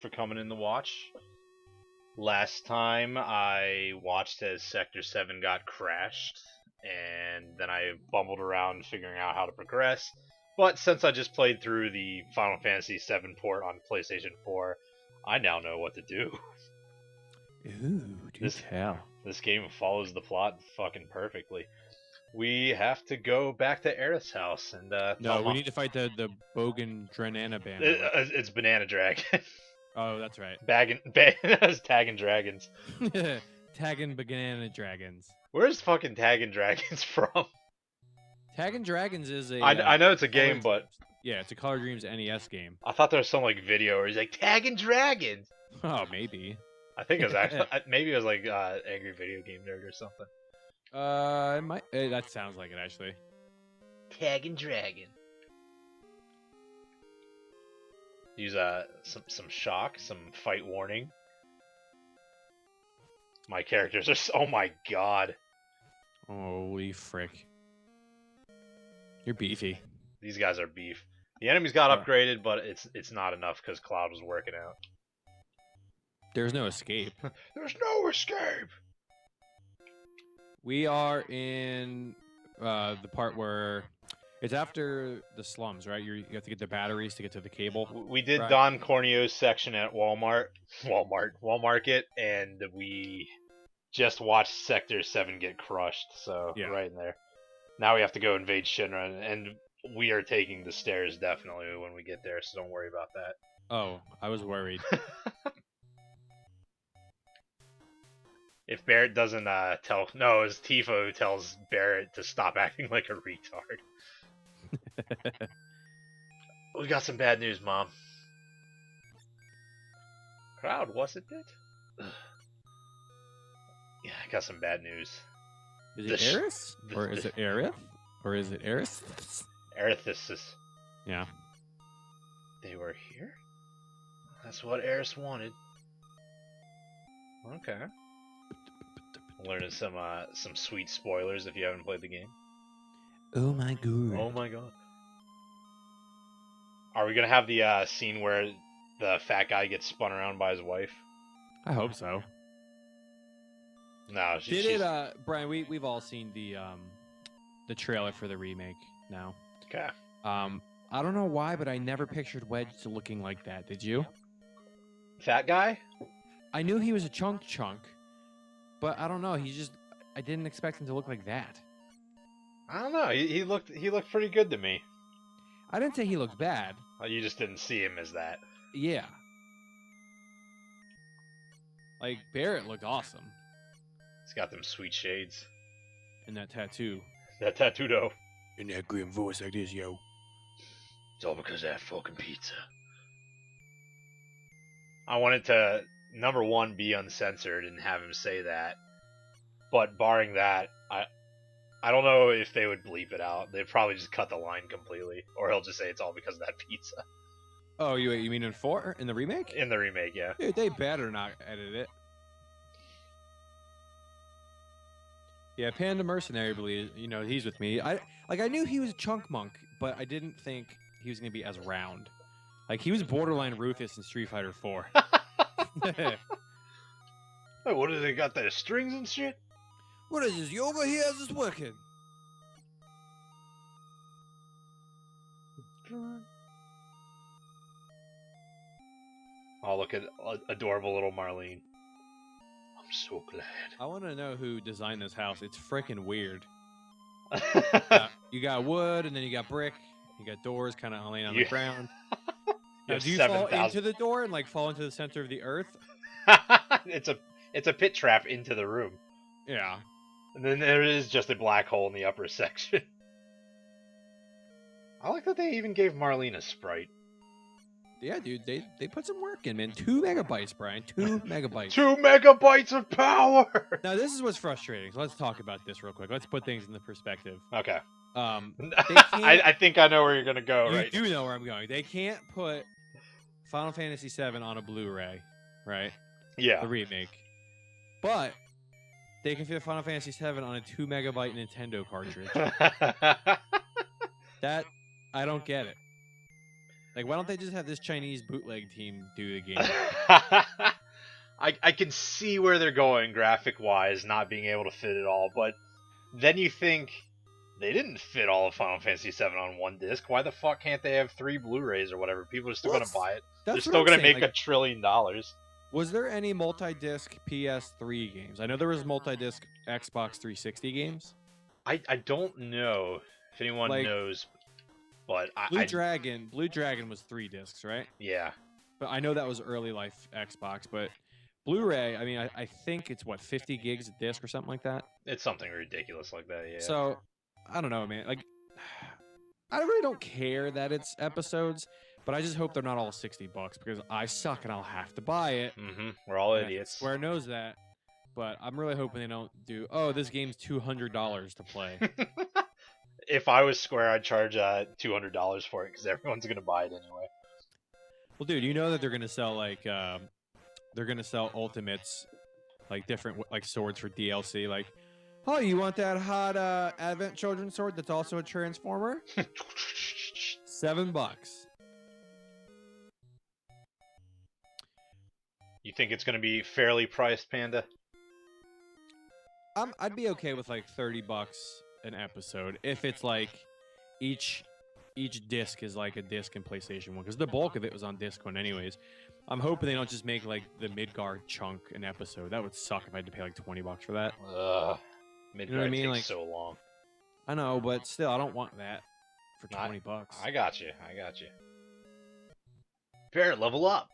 for coming in to watch. Last time I watched as Sector 7 got crashed, and then I bumbled around figuring out how to progress. But since I just played through the Final Fantasy 7 port on PlayStation 4, I now know what to do. Ooh, do tell. This game follows the plot fucking perfectly. We have to go back to Aerith's house and No, we need to fight the Bogan Drenana band. It's Banana Dragon. Oh, that's right. Tagging dragons. Tagging Banana Dragons. Where's fucking Tagging Dragons from? Tagging Dragons is a. I know it's a game, but yeah, it's a Color Dreams NES game. I thought there was some like video where he's like Tagging Dragons. Oh, maybe. I think it was actually maybe it was like Angry Video Game Nerd or something. It might. That sounds like it actually. Tagging Dragon. Use some shock, some fight warning. My characters are oh my god. Holy frick. You're beefy. These guys are beef. The enemies got upgraded, but it's not enough because Cloud was working out. There's no escape. There's no escape. We are in the part where it's after the slums, right? You have to get the batteries to get to the cable. We did right? Don Corneo's section at Walmart, and we just watched Sector 7 get crushed. So yeah. Right in there. Now we have to go invade Shinra, and we are taking the stairs definitely when we get there. So don't worry about that. Oh, I was worried. If Barrett doesn't it's Tifa who tells Barrett to stop acting like a retard. We got some bad news, Mom. Crowd, wasn't it? Yeah, I got some bad news. Is it Aerith? Or is it Aerith? Or is it Aerith? Aerithis. Yeah. They were here? That's what Aerith wanted. Okay. Learning some sweet spoilers if you haven't played the game. Oh my god. Oh my god. Are we gonna have the scene where the fat guy gets spun around by his wife? I hope so. No, Brian, we've all seen the trailer for the remake now. Okay. I don't know why, but I never pictured Wedge looking like that. Did you? Fat guy? I knew he was a chunk, but I don't know. I didn't expect him to look like that. I don't know. He looked pretty good to me. I didn't say he looked bad. Oh, you just didn't see him as that. Yeah. Like Barrett looked awesome. He's got them sweet shades. And that tattoo. That tattoo though. In that grim voice like this, yo. It's all because of that fucking pizza. I wanted to, number one, be uncensored and have him say that. But barring that, I don't know if they would bleep it out. They'd probably just cut the line completely. Or he'll just say it's all because of that pizza. Oh, you mean in 4? In the remake? In the remake, yeah. Dude, they better not edit it. Yeah, Panda Mercenary believes, he's with me. I knew he was a chunk monk, but I didn't think he was going to be as round. Like, he was borderline Rufus in Street Fighter 4. Hey, what do they got there? Strings and shit? What is this? Yoga here? Is this working? Oh, look at adorable little Marlene. I'm so glad. I want to know who designed this house. It's freaking weird. You got wood, and then you got brick. You got doors kind of laying on the ground. Now, do you fall into the door and fall into the center of the earth? It's a pit trap into the room. Yeah. And then there is just a black hole in the upper section. I like that they even gave Marlene a sprite. Yeah, dude, they put some work in, man. 2 megabytes, Brian. 2 megabytes. 2 megabytes of power! Now, this is what's frustrating. So let's talk about this real quick. Let's put things in the perspective. Okay. I think I know where you're going to go, right? You do know where I'm going. They can't put Final Fantasy VII on a Blu-ray, right? Yeah. The remake. But they can fit Final Fantasy VII on a 2 megabyte Nintendo cartridge. That, I don't get it. Like, why don't they just have this Chinese bootleg team do the game? I can see where they're going graphic-wise, not being able to fit it all, but then you think they didn't fit all of Final Fantasy VII on one disc. Why the fuck can't they have 3 Blu-rays or whatever? People are still going to buy it. They're still going to make $1 trillion. Was there any multi-disc PS3 games? I know there was multi-disc Xbox 360 games. I don't know if anyone knows, but Blue Dragon was 3 discs, right? Yeah. But I know that was early life Xbox, but Blu-ray, I mean, I think it's, 50 gigs a disc or something like that? It's something ridiculous like that, yeah. So, I don't know, man. Like, I really don't care that it's episodes, but I just hope they're not all $60 because I suck and I'll have to buy it. Mm-hmm. We're all idiots. Square knows that, but I'm really hoping they don't do, oh, this game's $200 to play. If I was Square, I'd charge $200 for it because everyone's going to buy it anyway. Well, dude, you know that they're going to sell, like, they're going to sell ultimates, like, different, like, swords for DLC, like, oh, you want that hot Advent Children sword that's also a Transformer? $7. You think it's going to be fairly priced, Panda? I'd be okay with like $30 an episode if it's like each disc is like a disc in PlayStation 1 because the bulk of it was on disc 1 anyways. I'm hoping they don't just make like the Midgard chunk an episode. That would suck if I had to pay like $20 for that. Midgard, you know what I mean? Takes like, so long. I know, but still, I don't want that for $20. I got you. Barrett, level up.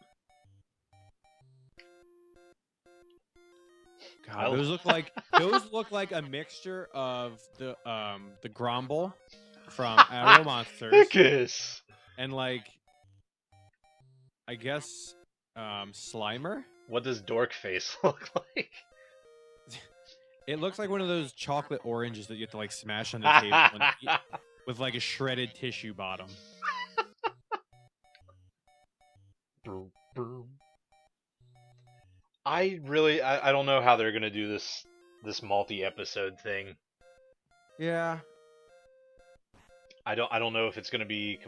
God, those look like a mixture of the Grumble from Arrow Monsters Hickus. And like I guess Slimer. What does Dork Face look like? It looks like one of those chocolate oranges that you have to like smash on the table with like a shredded tissue bottom. I don't know how they're gonna do this multi-episode thing. Yeah. I don't know if it's gonna be.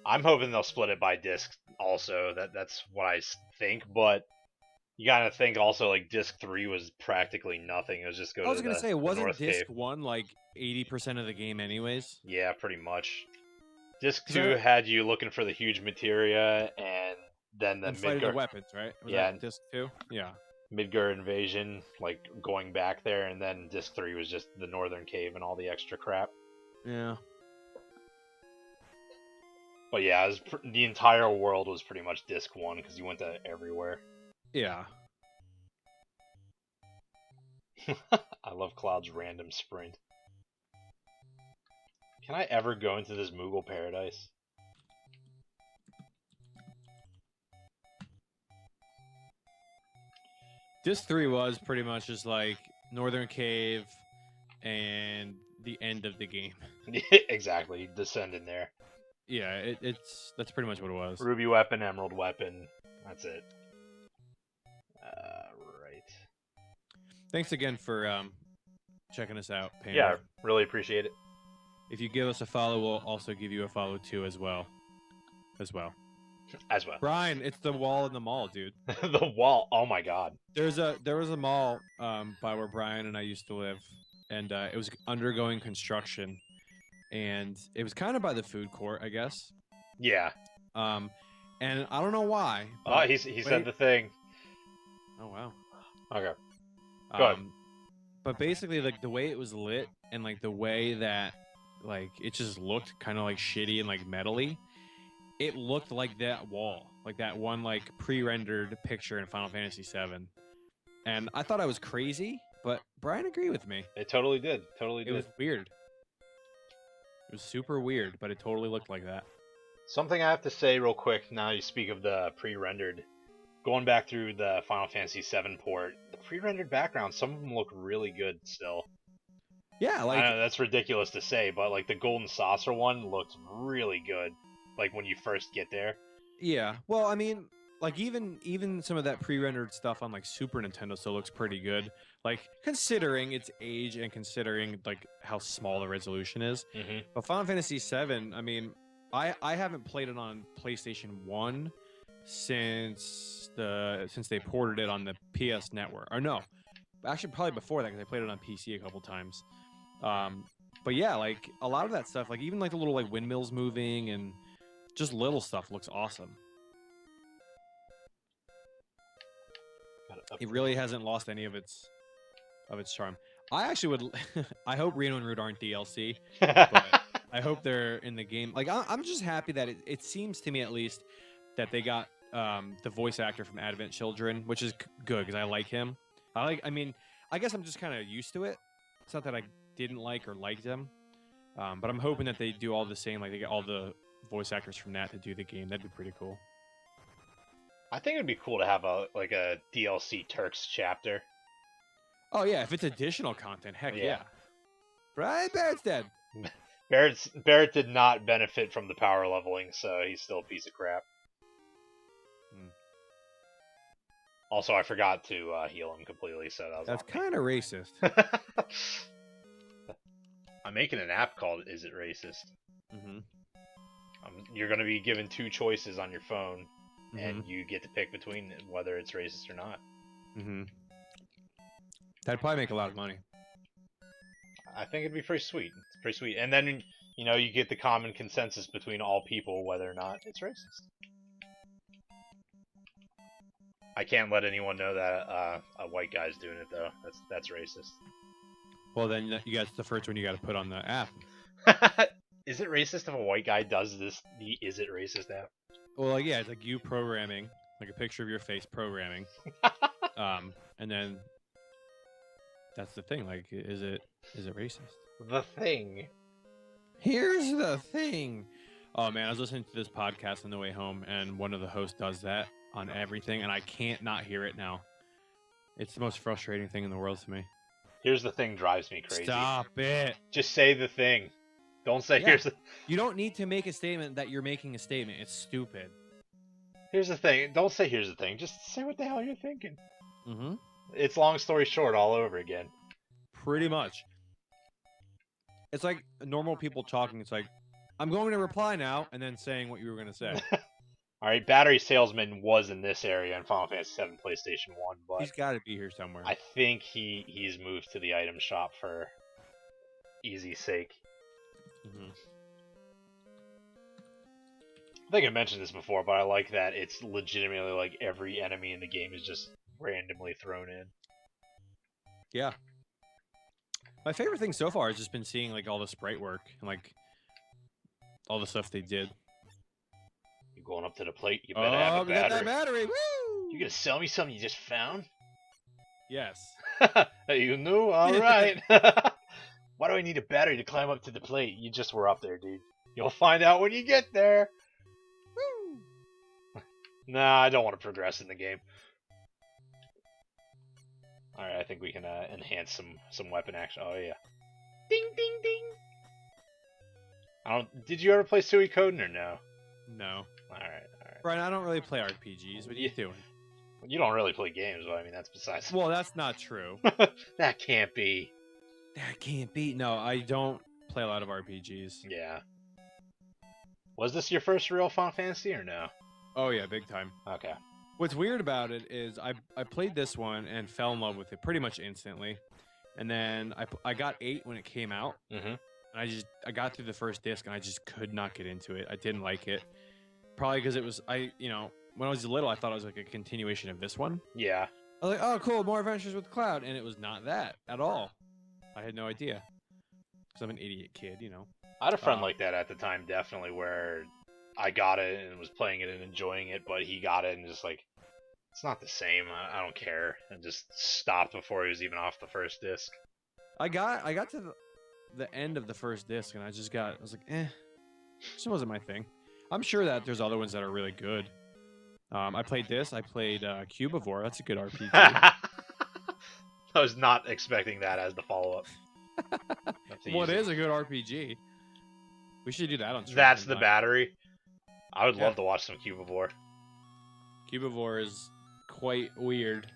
I'm hoping they'll split it by disc. Also, that's what I think. But you gotta think also like disc 3 was practically nothing. It was just go. I was gonna say, wasn't North disc Cave. 1 like 80% of the game, anyways? Yeah, pretty much. Disc 2 had you looking for the huge materia and. Then the Midgard weapons, right? Was that disc 2? Yeah. Midgard invasion, like going back there, and then disc 3 was just the northern cave and all the extra crap. Yeah. But yeah, the entire world was pretty much disc 1 because you went to everywhere. Yeah. I love Cloud's random sprint. Can I ever go into this Moogle paradise? Disc 3 was pretty much just like Northern Cave and the end of the game. Exactly, descend in there. Yeah, that's pretty much what it was. Ruby weapon, emerald weapon, that's it. Right. Thanks again for checking us out, Panda. Yeah, really appreciate it. If you give us a follow, we'll also give you a follow too as well. As well. Brian, it's the wall in the mall, dude. The wall. Oh my god. There was a mall by where Brian and I used to live, and it was undergoing construction, and it was kind of by the food court, I guess. Yeah. And I don't know why. Oh, he said the thing. Oh wow. Okay. Go ahead. But basically, like the way it was lit, and like the way that like it just looked kind of like shitty and like metally. It looked like that wall, like that one like pre-rendered picture in Final Fantasy VII, and I thought I was crazy, but Brian agreed with me. It totally did. It was weird. It was super weird, but it totally looked like that. Something I have to say real quick. Now you speak of the pre-rendered. Going back through the Final Fantasy VII port, the pre-rendered backgrounds, some of them look really good still. Yeah, like I know that's ridiculous to say, but like the Golden Saucer one looks really good. Like when you first get there. Yeah. Well, I mean, like even some of that pre-rendered stuff on like Super Nintendo still looks pretty good. Like considering its age and considering like how small the resolution is. Mm-hmm. But Final Fantasy VII, I mean, I haven't played it on PlayStation 1 since they ported it on the PS Network. Or no, actually probably before that because I played it on PC a couple times. But yeah, like a lot of that stuff, like even like the little like windmills moving and just little stuff looks awesome. It really hasn't lost any of its charm. I actually would. I hope Reno and Root aren't DLC, but I hope they're in the game. Like I'm just happy that it seems to me at least that they got the voice actor from Advent Children, which is good because I like him. I mean, I guess I'm just kind of used to it. It's not that I didn't like or liked him, but I'm hoping that they do all the same. Like they get all the voice actors from that to do the game. That'd be pretty cool. I think it'd be cool to have a DLC Turks chapter. Oh yeah, if it's additional content, heck yeah. Right, Barrett's dead. Barrett did not benefit from the power leveling, so he's still a piece of crap. Also, I forgot to heal him completely, so that's kind of racist. I'm making an app called "Is It Racist?" Mm-hmm. You're going to be given 2 choices on your phone, and you get to pick between whether it's racist or not. Mm-hmm. That'd probably make a lot of money. I think it'd be pretty sweet. It's pretty sweet. And then, you get the common consensus between all people whether or not it's racist. I can't let anyone know that a white guy's doing it, though. That's racist. Well, then you got the first one you got to put on the app. Is it racist if a white guy does the Is It Racist app? Well, yeah, it's like you programming, like a picture of your face programming. And then that's the thing. Like, is it racist? The thing. Here's the thing. Oh man, I was listening to this podcast on the way home, and one of the hosts does that on everything, and I can't not hear it now. It's the most frustrating thing in the world to me. Here's the thing drives me crazy. Stop it. Just say the thing. Don't say here's the... You don't need to make a statement that you're making a statement. It's stupid. Here's the thing. Don't say here's the thing. Just say what the hell you're thinking. Mm-hmm. It's long story short all over again. Pretty much. It's like normal people talking. It's like, I'm going to reply now, and then saying what you were going to say. Alright, Battery Salesman was in this area in Final Fantasy VII PlayStation 1, but... He's got to be here somewhere. I think he's moved to the item shop for easy sake. Mm-hmm. I think I mentioned this before, but I like that it's legitimately like every enemy in the game is just randomly thrown in. Yeah. My favorite thing so far has just been seeing like all the sprite work and like all the stuff they did. You going up to the plate? You better have a battery. Got that battery! Woo! You gonna sell me something you just found? Yes. You knew? All right. Why do I need a battery to climb up to the plate? You just were up there, dude. You'll find out when you get there. Woo! Nah, I don't want to progress in the game. Alright, I think we can enhance some weapon action. Oh, yeah. Ding, ding, ding! Did you ever play Suikoden or no? No. Alright. Brian, I don't really play RPGs. What are you doing? You don't really play games, but I mean, that's besides... Well, that's not true. That can't be. That can't be. No, I don't play a lot of RPGs. Yeah. Was this your first real Final Fantasy or no? Oh, yeah, big time. Okay. What's weird about it is I played this one and fell in love with it pretty much instantly. And then I got 8 when it came out. Mm-hmm. And I got through the first disc and I just could not get into it. I didn't like it. Probably because it was, when I was little, I thought it was like a continuation of this one. Yeah. I was like, oh, cool, more Adventures with Cloud. And it was not that at all. I had no idea. Because I'm an idiot kid, I had a friend like that at the time, definitely, where I got it and was playing it and enjoying it, but he got it and just like, it's not the same. I don't care. And just stopped before he was even off the first disc. I got to the end of the first disc and I was like, this wasn't my thing. I'm sure that there's other ones that are really good. I played this. I played Cubivore. That's a good RPG. I was not expecting that as the follow-up. Well, it is a good RPG. We should do that on stream. That's the battery. I would love to watch some Cubivore. Cubivore is quite weird.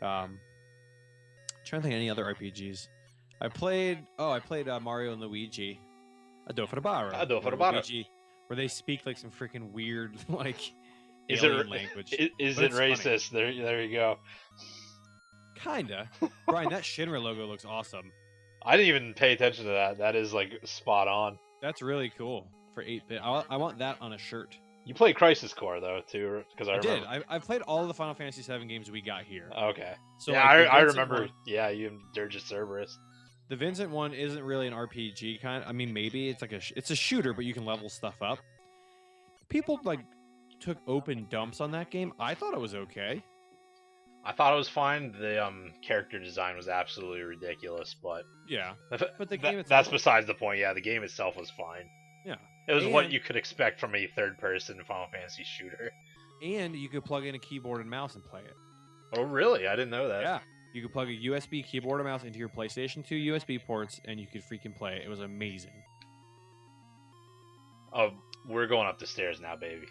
Trying to think of any other RPGs. I played Mario and Luigi. Adofrabara. Adofrabara. Where they speak like some freaking weird like Is alien language. Is But it it's racist? funny. There you go. Kinda. Brian, that Shinra logo looks awesome. I didn't even pay attention to that. That is like spot on. That's really cool for 8-bit. I want that on a shirt. You played Crisis Core though too, because I remember. did. I played all of the Final Fantasy VII games we got here. Okay. So yeah, like, I remember. One, yeah, you and Dirge Cerberus. The Vincent one isn't really an RPG kind. I mean, maybe it's like it's a shooter, but you can level stuff up. People like took open dumps on that game. I thought it was okay. I thought it was fine. The character design was absolutely ridiculous, but yeah, but the game that's besides the point. Yeah, the game itself was fine. Yeah, it was what you could expect from a third-person Final Fantasy shooter. And you could plug in a keyboard and mouse and play it. Oh, really? I didn't know that. Yeah, you could plug a USB keyboard and mouse into your PlayStation 2 USB ports, and you could freaking play it. It was amazing. Oh, we're going up the stairs now, baby.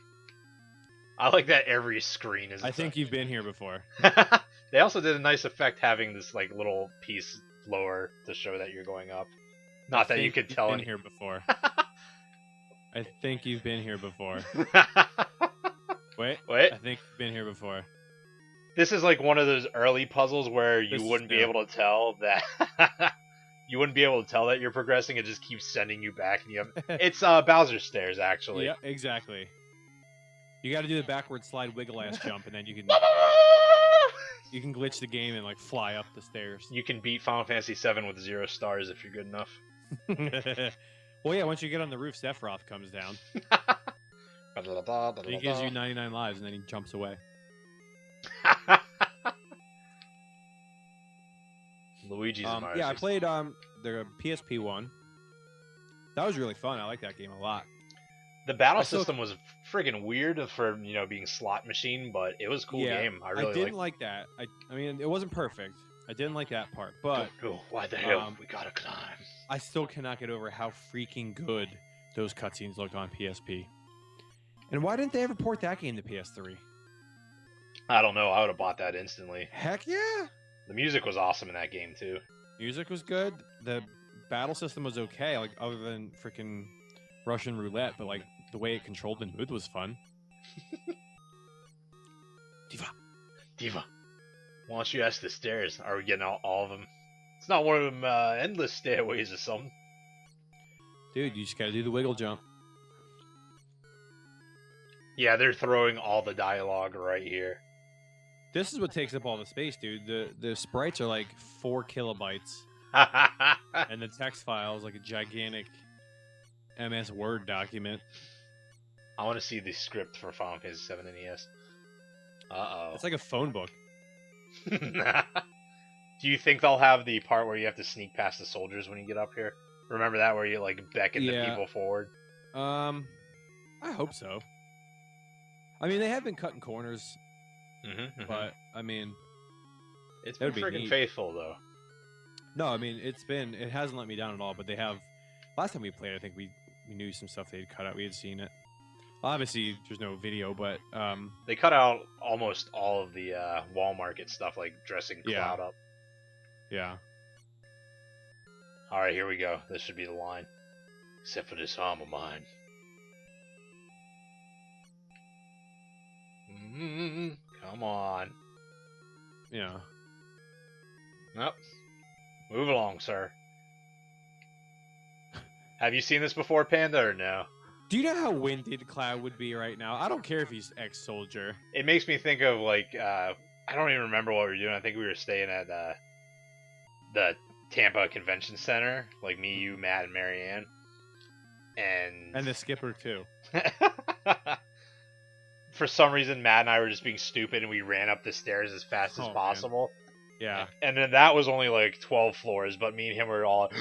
I like that every screen is. I think you've been here before. They also did a nice effect having this like little piece lower to show that you're going up. Not that you could tell. Been here before. I think you've been here before. Wait. I think you've been here before. This is like one of those early puzzles where you wouldn't be able to tell that. You wouldn't be able to tell that you're progressing. It just keeps sending you back. And it's Bowser's Stairs, actually. Yeah, exactly. You got to do the backward slide wiggle ass jump, and then you can glitch the game and like fly up the stairs. You can beat Final Fantasy VII with 0 stars if you're good enough. Well, yeah. Once you get on the roof, Sephiroth comes down. He gives you 99 lives, and then he jumps away. Luigi's yeah, I played the PSP one. That was really fun. I like that game a lot. The battle system was friggin' weird for being slot machine, but it was a cool game. I didn't like that. I mean, it wasn't perfect. I didn't like that part, but why the hell we gotta climb? I still cannot get over how freaking good those cutscenes looked on PSP. And why didn't they ever port that game to PS3? I don't know. I would have bought that instantly. Heck yeah! The music was awesome in that game too. Music was good. The battle system was okay, like other than freaking Russian roulette, but like the way it controlled and moved was fun. Diva, why don't you ask the stairs? Are we getting all of them? It's not one of them endless stairways or something. Dude, you just gotta do the wiggle jump. Yeah, they're throwing all the dialogue right here. This is what takes up all the space, dude. The sprites are like 4 kilobytes. And the text file is like a gigantic MS Word document. I want to see the script for Final Fantasy VII NES. Uh-oh. It's like a phone book. Do you think they'll have the part where you have to sneak past the soldiers when you get up here? Remember that, where you like beckon the people forward? I hope so. I mean, they have been cutting corners. But I mean, it's been freaking faithful though. No, I mean it hasn't let me down at all. But they have. Last time we played, I think we knew some stuff they had cut out. We had seen it. Obviously, there's no video, but they cut out almost all of the wall market stuff, like dressing Cloud up. Yeah. All right, here we go. This should be the line, except for this arm of mine. Come on. Yeah. Nope. Move along, sir. Have you seen this before, Panda, or no? Do you know how winded Cloud would be right now? I don't care if he's ex-soldier. It makes me think of, like, I don't even remember what we were doing. I think we were staying at the Tampa Convention Center. Like, me, you, Matt, and Marianne. And the skipper, too. For some reason, Matt and I were just being stupid, and we ran up the stairs as fast as possible. Man. Yeah. And then that was only like 12 floors, but me and him were all... By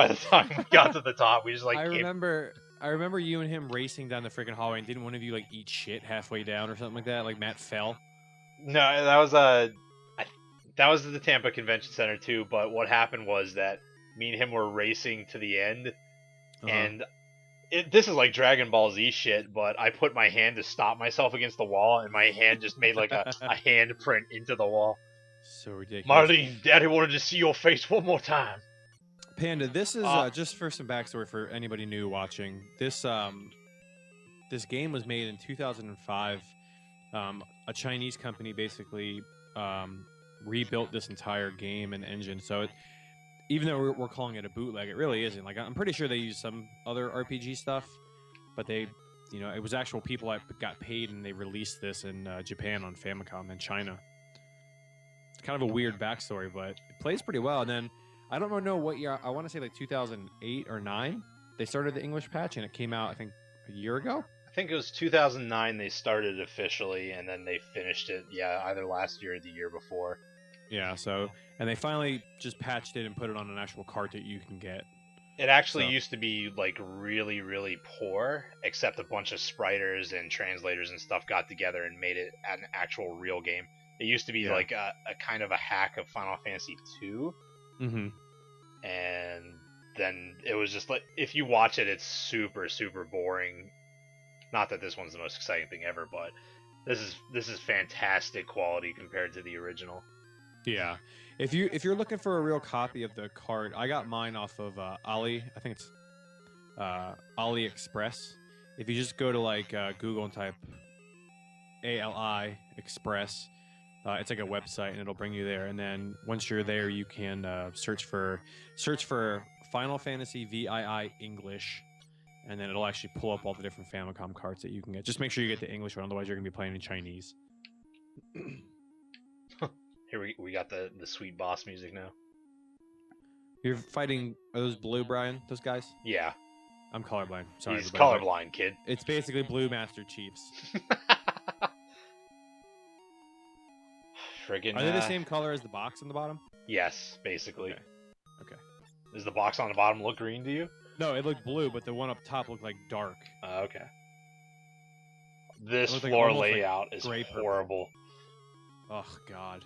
the time we got to the top, we just like... I remember you and him racing down the freaking hallway, and didn't one of you like eat shit halfway down or something like that? Like Matt fell? No, that was that was at the Tampa Convention Center too, but what happened was that me and him were racing to the end, and... this is like Dragon Ball Z shit, but I put my hand to stop myself against the wall, and my hand just made like a handprint into the wall. So ridiculous. Marlene, Daddy wanted to see your face one more time. Panda, this is just for some backstory for anybody new watching. This this game was made in 2005. A Chinese company basically rebuilt this entire game and engine. So even though we're calling it a bootleg, it really isn't. Like, I'm pretty sure they used some other RPG stuff, but they, it was actual people that got paid and they released this in Japan on Famicom and China. It's kind of a weird backstory, but it plays pretty well. And then I don't know what year. I want to say like 2008 or 9. They started the English patch, and it came out, I think, a year ago. I think it was 2009 they started officially, and then they finished it, either last year or the year before. Yeah, so, and they finally just patched it and put it on an actual cart that you can get. It actually used to be, like, really, really poor, except a bunch of spriters and translators and stuff got together and made it an actual real game. It used to be, like, a kind of a hack of Final Fantasy II. Mm-hmm. And then it was just, like, if you watch it, it's super, super boring. Not that this one's the most exciting thing ever, but this is fantastic quality compared to the original. Yeah, if you're looking for a real copy of the card, I got mine off of I think it's AliExpress. If you just go to like Google and type ALI Express, it's like a website and it'll bring you there. And then once you're there, you can search for Final Fantasy VII English. And then it'll actually pull up all the different Famicom cards that you can get. Just make sure you get the English one, otherwise you're going to be playing in Chinese. Here we got the sweet boss music now. You're fighting, are those blue, Brian? Those guys? Yeah. I'm colorblind. Sorry. He's colorblind, kid. It's basically Blue Master Chiefs. Friggin', are they the same color as the box on the bottom? Yes, basically. Okay. Does the box on the bottom look green to you? No, it looked blue, but the one up top looked like dark. Okay. This floor layout is horrible. Oh, God.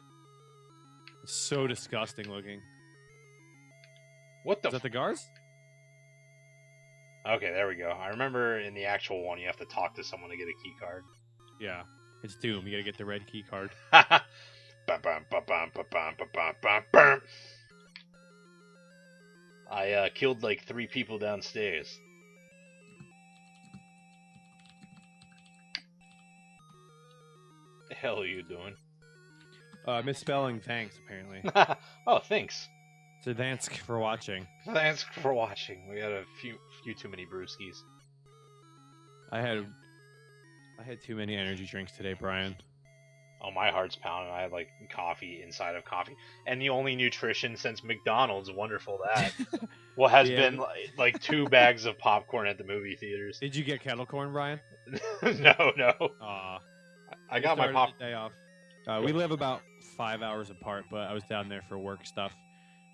It's so disgusting looking. What the? Is that the guards? Okay, there we go. I remember in the actual one, you have to talk to someone to get a key card. Yeah. It's Doom. You gotta get the red key card. I killed like 3 people downstairs. The hell are you doing? Misspelling thanks, apparently. Oh, thanks. So thanks for watching. Thanks for watching. We had a few too many brewskis. I had too many energy drinks today, Brian. Oh, my heart's pounding. I had like coffee inside of coffee, and the only nutrition since McDonald's. Wonderful that. What has been like 2 bags of popcorn at the movie theaters. Did you get kettle corn, Brian? No. I got my pop day off. We live about 5 hours apart, but I was down there for work stuff.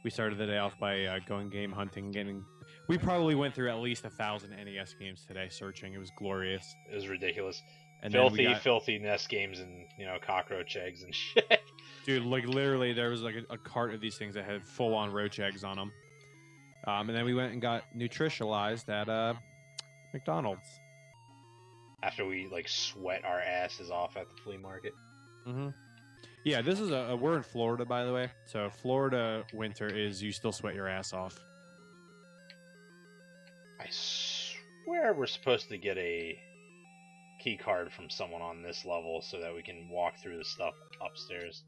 We started the day off by going game hunting, we probably went through at least 1,000 NES games today searching. It was glorious. It was ridiculous. And filthy NES games and, cockroach eggs and shit. Dude, like literally there was like a cart of these things that had full-on roach eggs on them. And then we went and got nutritionalized at McDonald's. After we like sweat our asses off at the flea market. Mm-hmm. Yeah, this is we're in Florida, by the way. So Florida winter is you still sweat your ass off. I swear we're supposed to get a key card from someone on this level so that we can walk through the stuff upstairs.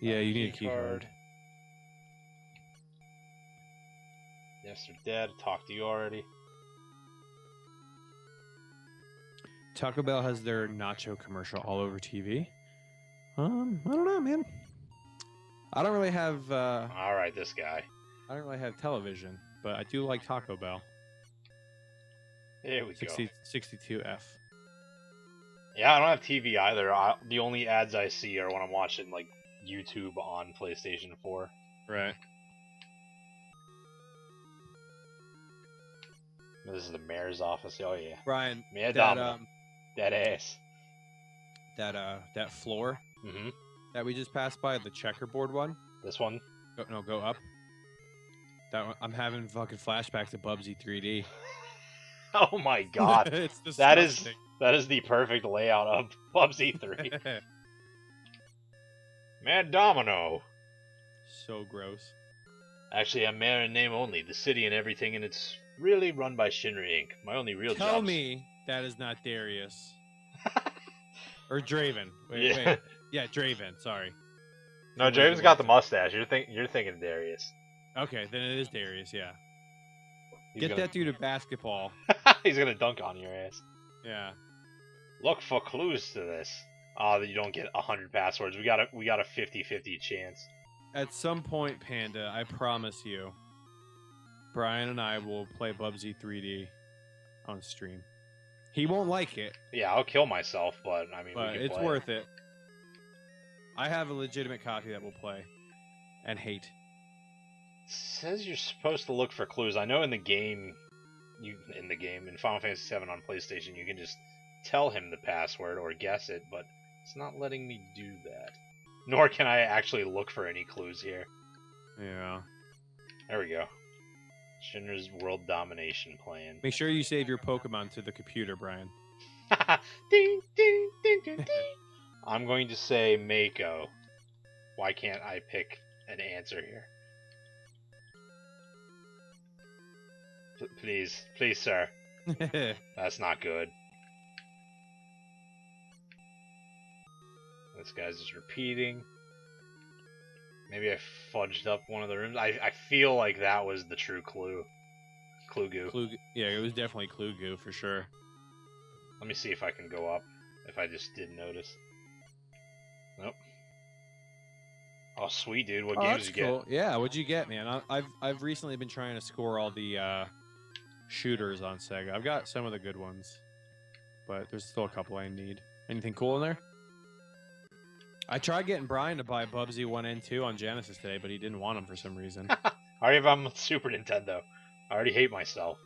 Yeah, you need a key card. Yes, they're dead. Talked to you already. Taco Bell has their nacho commercial all over TV. I don't know, man. I don't really have. All right, this guy. I don't really have television, but I do like Taco Bell. There we go. 62F. Yeah, I don't have TV either. The only ads I see are when I'm watching like YouTube on PlayStation 4. Right. This is the mayor's office. Oh yeah. Brian. That ass. That floor. Mm-hmm. That we just passed by, the checkerboard one. This one. Go up. That one, I'm having fucking flashbacks to Bubsy 3D. Oh my god. It's that is the perfect layout of Bubsy 3. Mad Domino. so gross. Actually, I'm man in name only. The city and everything, and it's really run by Shinra Inc. My only real Tell job's... me that is not Darius. Or Draven. Wait. Yeah, Draven. Sorry. No, Draven's got the mustache. You're thinking Darius. Okay, then it is Darius. Yeah. Get that dude a basketball. He's gonna dunk on your ass. Yeah. Look for clues to this. That you don't get 100 passwords. We got a 50-50 chance. At some point, Panda, I promise you, Brian and I will play Bubsy 3D on stream. He won't like it. Yeah, I'll kill myself, but I mean, but it's worth it. I have a legitimate copy that we'll play and hate. It says you're supposed to look for clues. I know in the game, in Final Fantasy VII on PlayStation, you can just tell him the password or guess it, but it's not letting me do that. Nor can I actually look for any clues here. Yeah. There we go. Shinra's world domination plan. Make sure you save your Pokemon to the computer, Brian. Ding, ding, ding, ding, ding. I'm going to say Mako. Why can't I pick an answer here? Please, sir. That's not good. This guy's just repeating. Maybe I fudged up one of the rooms. I feel like that was the true clue. Clue-goo. Yeah, it was definitely Clue-goo for sure. Let me see if I can go up. If I just didn't notice. Nope. Oh, sweet, dude. What games did you get? Yeah, what'd you get, man? I've recently been trying to score all the shooters on Sega. I've got some of the good ones, but there's still a couple I need. Anything cool in there? I tried getting Brian to buy Bubsy 1 and 2 on Genesis today, but he didn't want them for some reason. I already have them on Super Nintendo. I already hate myself.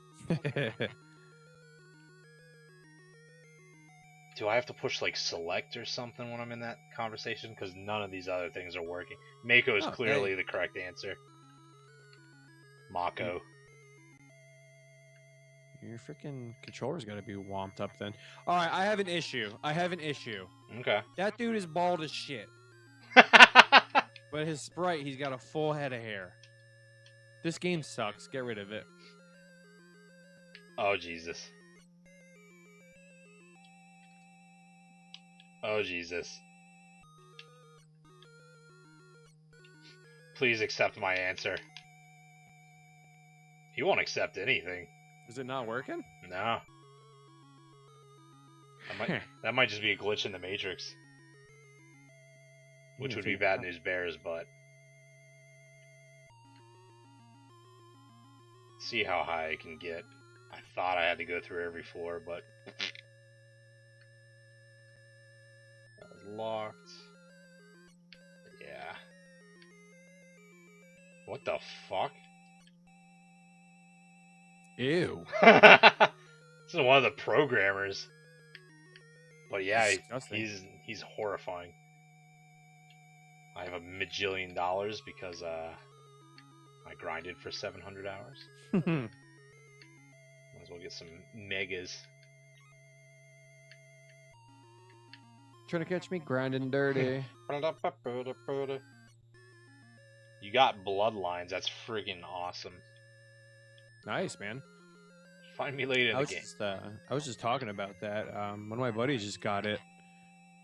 Do I have to push, like, select or something when I'm in that conversation? Because none of these other things are working. Mako is clearly the correct answer. Mako. Your freaking controller's got to be womped up then. All right, I have an issue. Okay. That dude is bald as shit. But his sprite, he's got a full head of hair. This game sucks. Get rid of it. Oh, Jesus. Oh, Jesus. Please accept my answer. He won't accept anything. Is it not working? No. That might just be a glitch in the Matrix. Which would be bad news bears, but... See how high I can get. I thought I had to go through every floor, but... That was locked. Yeah. What the fuck? Ew. This is one of the programmers. But yeah, he's horrifying. I have $1 majillion because I grinded for 700 hours. Might as well get some megas. Trying to catch me grinding dirty. You got bloodlines. That's friggin' awesome. Nice, man. Find me later in the game. I was just talking about that. One of my buddies just got it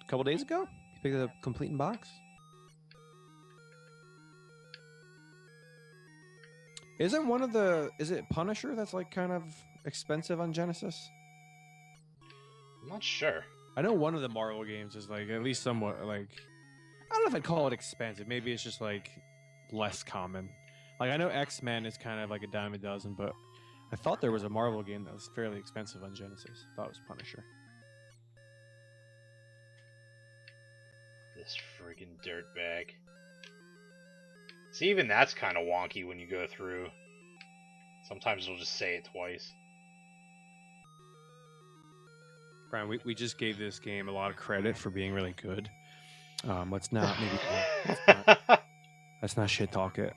a couple days ago. He picked it up complete in box. Is it Punisher that's like kind of expensive on Genesis? I'm not sure. I know one of the Marvel games is like at least somewhat like, I don't know if I'd call it expensive. Maybe it's just like less common. Like I know X-Men is kind of like a dime a dozen, but I thought there was a Marvel game that was fairly expensive on Genesis. I thought it was Punisher. This friggin' dirtbag. See, even that's kind of wonky when you go through. Sometimes it'll just say it twice. Brian, we just gave this game a lot of credit for being really good. Let's not maybe let's not shit talk it.